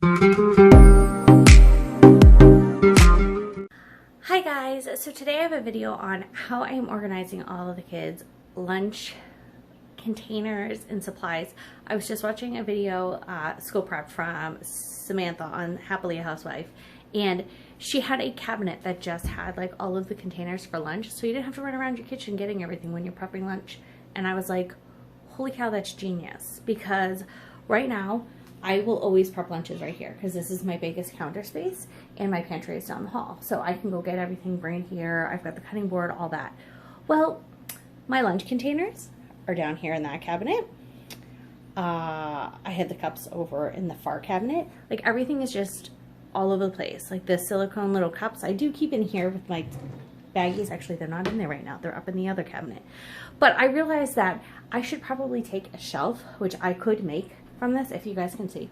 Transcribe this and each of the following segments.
Hi guys, so today I have a video on how I am organizing all of the kids' lunch containers and supplies. I was just watching a video, school prep from Samantha on Happily a Housewife, and she had a cabinet that just had like all of the containers for lunch, so you didn't have to run around your kitchen getting everything when you're prepping lunch. And I was like, holy cow, that's genius, because right now I will always prep lunches right here because this is my biggest counter space and my pantry is down the hall. So I can go get everything, bring it here. I've got the cutting board, all that. Well, my lunch containers are down here in that cabinet. I had the cups over in the far cabinet. Like everything is just all over the place. Like the silicone little cups I do keep in here with my baggies. Actually, they're not in there right now. They're up in the other cabinet. But I realized that I should probably take a shelf, which I could make from this, if you guys can see.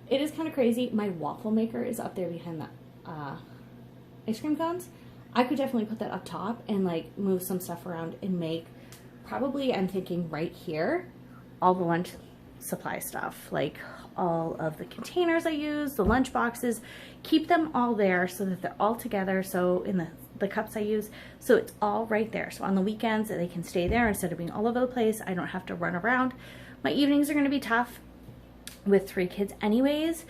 It is kind of crazy. My waffle maker is up there behind the ice cream cones. I could definitely put that up top and like move some stuff around and make, probably I'm thinking right here, all the lunch supply stuff, like all of the containers I use, the lunch boxes, keep them all there so that they're all together. So in the cups I use, so it's all right there. So on the weekends they can stay there instead of being all over the place. I don't have to run around. My evenings are going to be tough with 3 kids anyways,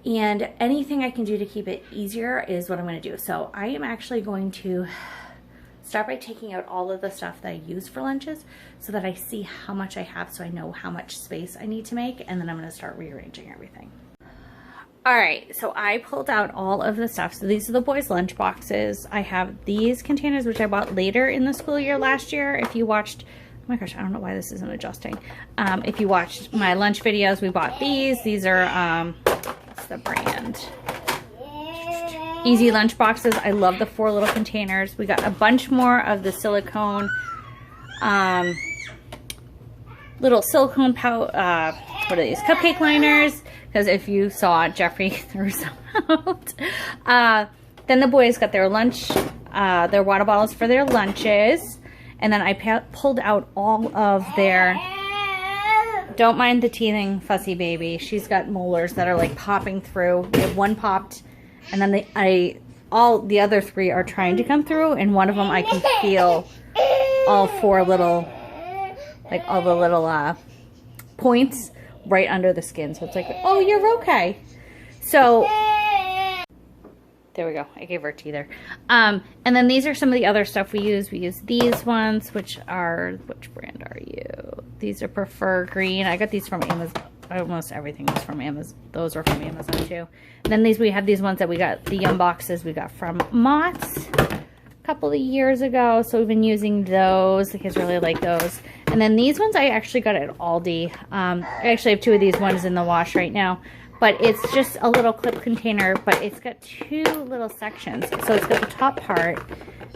and anything I can do to keep it easier is what I'm going to do. So I am actually going to start by taking out all of the stuff that I use for lunches so that I see how much I have, so I know how much space I need to make, and then I'm going to start rearranging everything. All right, so I pulled out all of the stuff. So these are the boys' lunch boxes. I have these containers, which I bought later in the school year last year. If you watched, oh my gosh, I don't know why this isn't adjusting. If you watched my lunch videos, we bought these. These are, what's the brand? Easy lunch boxes. I love the 4 little containers. We got a bunch more of the silicone, little silicone what are these? Cupcake liners. Because if you saw Jeffrey threw some out. Then the boys got their lunch, their water bottles for their lunches. And then I pulled out all of their, don't mind the teething fussy baby. She's got molars that are like popping through. We have one popped, and then all the other 3 are trying to come through, and one of them I can feel all 4 little, like all the little points right under the skin. So it's like, oh, you're okay. So there we go. I gave her a teether. And then these are some of the other stuff we use. We use these ones, which brand are you? These are Prefer Green. I got these from Amazon. Almost everything was from Amazon. Those are from Amazon too. And then we have these ones that we got, the Yum boxes we got from Mott's a couple of years ago. So we've been using those. The kids really like those. And then these ones I actually got at Aldi. I actually have 2 of these. One is in the wash right now. But it's just a little clip container, but it's got 2 little sections. So it's got the top part,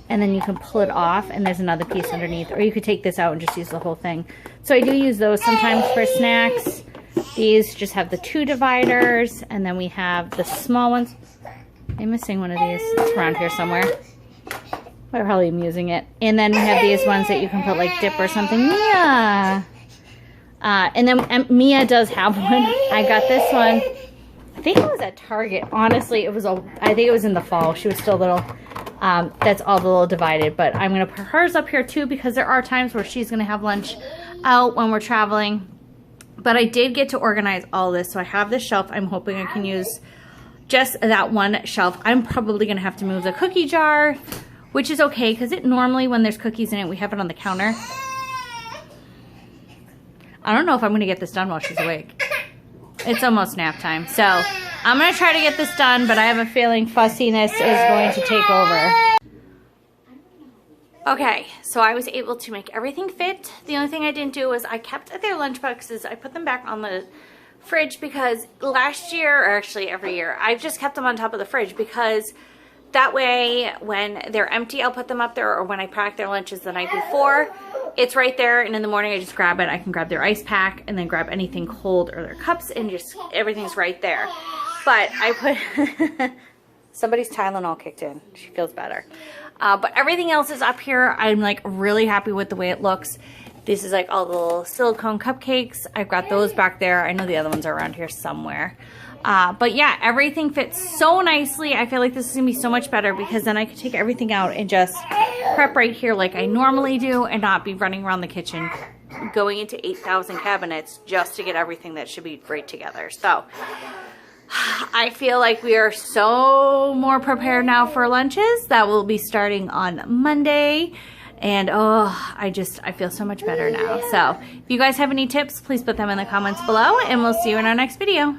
and then you can pull it off, and there's another piece underneath. Or you could take this out and just use the whole thing. So I do use those sometimes for snacks. These just have the 2 dividers, and then we have the small ones. I'm missing one of these. It's around here somewhere. I probably am using it. And then we have these ones that you can put like dip or something. Mia! And then Mia does have one. I got this one. I think it was at Target. Honestly, I think it was in the fall. She was still little. That's all the little divided. But I'm going to put hers up here too, because there are times where she's going to have lunch out when we're traveling. But I did get to organize all this. So I have this shelf. I'm hoping I can use just that one shelf. I'm probably going to have to move the cookie jar, which is okay, because it normally, when there's cookies in it, we have it on the counter. I don't know if I'm going to get this done while she's awake. It's almost nap time. So I'm going to try to get this done, but I have a feeling fussiness is going to take over. Okay, so I was able to make everything fit. The only thing I didn't do was I kept their lunch boxes. I put them back on the fridge because last year, or actually every year, I've just kept them on top of the fridge because that way when they're empty, I'll put them up there, or when I pack their lunches the night before, it's right there, and in the morning I just grab it. I can grab their ice pack and then grab anything cold or their cups, and just everything's right there. But I put somebody's Tylenol kicked in. She feels better. But everything else is up here. I'm like really happy with the way it looks. This is like all the little silicone cupcakes. I've got those back there. I know the other ones are around here somewhere. But yeah, everything fits so nicely. I feel like this is gonna be so much better because then I can take everything out and just prep right here like I normally do and not be running around the kitchen going into 8,000 cabinets just to get everything that should be right together. So I feel like we are so more prepared now for lunches that will be starting on Monday. And oh, I feel so much better now. So if you guys have any tips, please put them in the comments below and we'll see you in our next video.